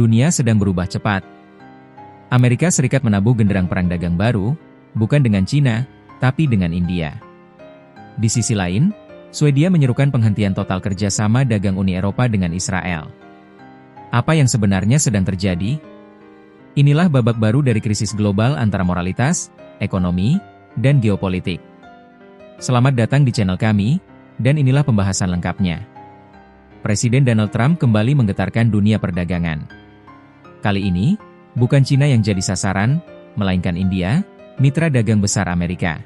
Dunia sedang berubah cepat. Amerika Serikat menabuh genderang perang dagang baru, bukan dengan Cina, tapi dengan India. Di sisi lain, Swedia menyerukan penghentian total kerjasama dagang Uni Eropa dengan Israel. Apa yang sebenarnya sedang terjadi? Inilah babak baru dari krisis global antara moralitas, ekonomi, dan geopolitik. Selamat datang di channel kami, dan inilah pembahasan lengkapnya. Presiden Donald Trump kembali menggetarkan dunia perdagangan. Kali ini, bukan Cina yang jadi sasaran, melainkan India, mitra dagang besar Amerika.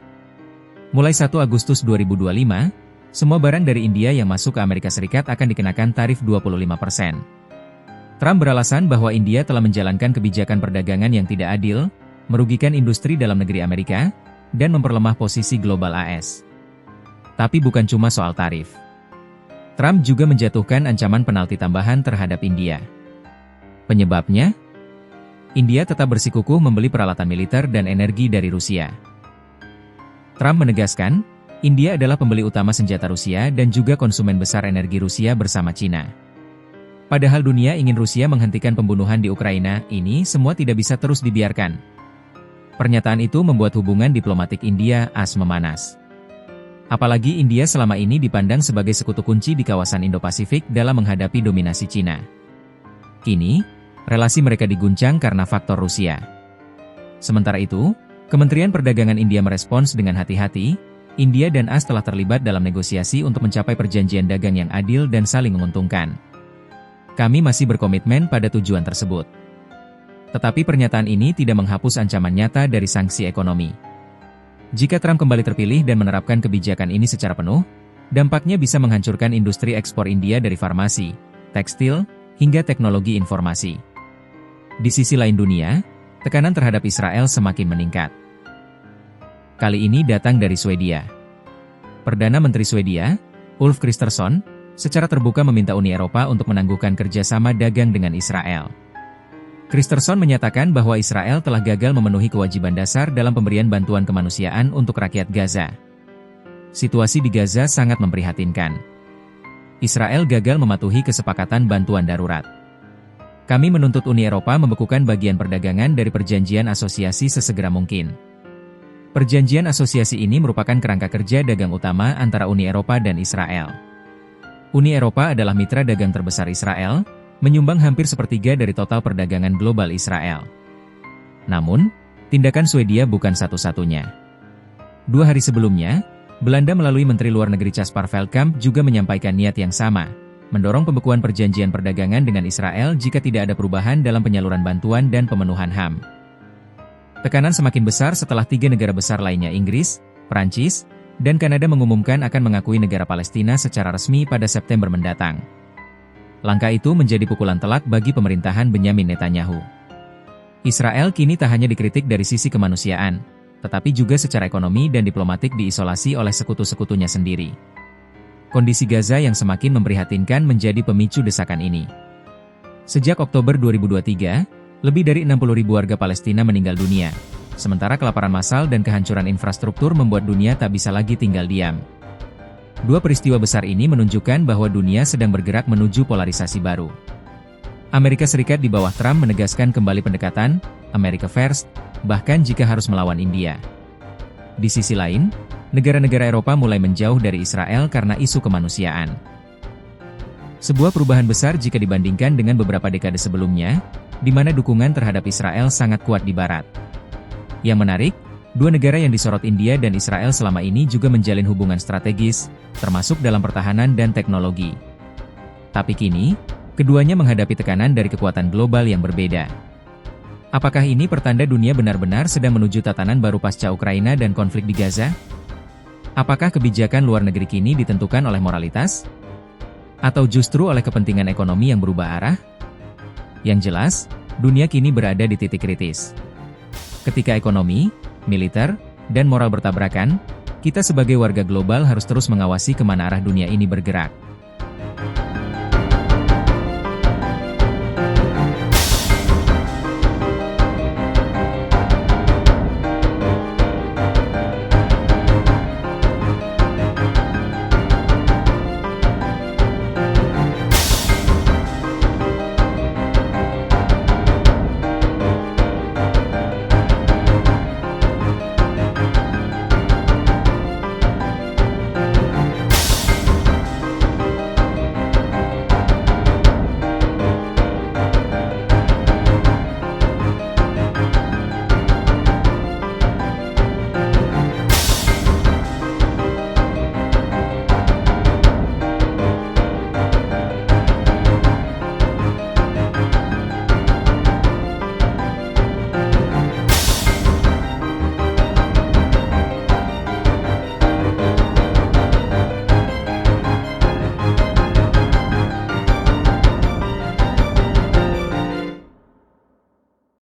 Mulai 1 Agustus 2025, semua barang dari India yang masuk ke Amerika Serikat akan dikenakan tarif 25%. Trump beralasan bahwa India telah menjalankan kebijakan perdagangan yang tidak adil, merugikan industri dalam negeri Amerika, dan memperlemah posisi global AS. Tapi bukan cuma soal tarif. Trump juga menjatuhkan ancaman penalti tambahan terhadap India. Penyebabnya? India tetap bersikukuh membeli peralatan militer dan energi dari Rusia. Trump menegaskan, India adalah pembeli utama senjata Rusia dan juga konsumen besar energi Rusia bersama Cina. Padahal dunia ingin Rusia menghentikan pembunuhan di Ukraina, ini semua tidak bisa terus dibiarkan. Pernyataan itu membuat hubungan diplomatik India-AS memanas. Apalagi India selama ini dipandang sebagai sekutu kunci di kawasan Indo-Pasifik dalam menghadapi dominasi Cina. Kini, relasi mereka diguncang karena faktor Rusia. Sementara itu, Kementerian Perdagangan India merespons dengan hati-hati, India dan AS telah terlibat dalam negosiasi untuk mencapai perjanjian dagang yang adil dan saling menguntungkan. Kami masih berkomitmen pada tujuan tersebut. Tetapi pernyataan ini tidak menghapus ancaman nyata dari sanksi ekonomi. Jika Trump kembali terpilih dan menerapkan kebijakan ini secara penuh, dampaknya bisa menghancurkan industri ekspor India dari farmasi, tekstil, hingga teknologi informasi. Di sisi lain dunia, tekanan terhadap Israel semakin meningkat. Kali ini datang dari Swedia. Perdana Menteri Swedia, Ulf Kristersson, secara terbuka meminta Uni Eropa untuk menangguhkan kerjasama dagang dengan Israel. Kristersson menyatakan bahwa Israel telah gagal memenuhi kewajiban dasar dalam pemberian bantuan kemanusiaan untuk rakyat Gaza. Situasi di Gaza sangat memprihatinkan. Israel gagal mematuhi kesepakatan bantuan darurat. Kami menuntut Uni Eropa membekukan bagian perdagangan dari perjanjian asosiasi sesegera mungkin. Perjanjian asosiasi ini merupakan kerangka kerja dagang utama antara Uni Eropa dan Israel. Uni Eropa adalah mitra dagang terbesar Israel, menyumbang hampir sepertiga dari total perdagangan global Israel. Namun, tindakan Swedia bukan satu-satunya. 2 hari sebelumnya, Belanda melalui Menteri Luar Negeri Caspar Veldkamp juga menyampaikan niat yang sama, mendorong pembekuan perjanjian perdagangan dengan Israel jika tidak ada perubahan dalam penyaluran bantuan dan pemenuhan HAM. Tekanan semakin besar setelah 3 negara besar lainnya Inggris, Prancis, dan Kanada mengumumkan akan mengakui negara Palestina secara resmi pada September mendatang. Langkah itu menjadi pukulan telak bagi pemerintahan Benyamin Netanyahu. Israel kini tak hanya dikritik dari sisi kemanusiaan, tetapi juga secara ekonomi dan diplomatik diisolasi oleh sekutu-sekutunya sendiri. Kondisi Gaza yang semakin memprihatinkan menjadi pemicu desakan ini. Sejak Oktober 2023, lebih dari 60.000 warga Palestina meninggal dunia, sementara kelaparan massal dan kehancuran infrastruktur membuat dunia tak bisa lagi tinggal diam. 2 peristiwa besar ini menunjukkan bahwa dunia sedang bergerak menuju polarisasi baru. Amerika Serikat di bawah Trump menegaskan kembali pendekatan America First, bahkan jika harus melawan India. Di sisi lain, negara-negara Eropa mulai menjauh dari Israel karena isu kemanusiaan. Sebuah perubahan besar jika dibandingkan dengan beberapa dekade sebelumnya, di mana dukungan terhadap Israel sangat kuat di Barat. Yang menarik, 2 negara yang disorot India dan Israel selama ini juga menjalin hubungan strategis, termasuk dalam pertahanan dan teknologi. Tapi kini, keduanya menghadapi tekanan dari kekuatan global yang berbeda. Apakah ini pertanda dunia benar-benar sedang menuju tatanan baru pasca Ukraina dan konflik di Gaza? Apakah kebijakan luar negeri kini ditentukan oleh moralitas? Atau justru oleh kepentingan ekonomi yang berubah arah? Yang jelas, dunia kini berada di titik kritis. Ketika ekonomi, militer, dan moral bertabrakan, kita sebagai warga global harus terus mengawasi kemana arah dunia ini bergerak.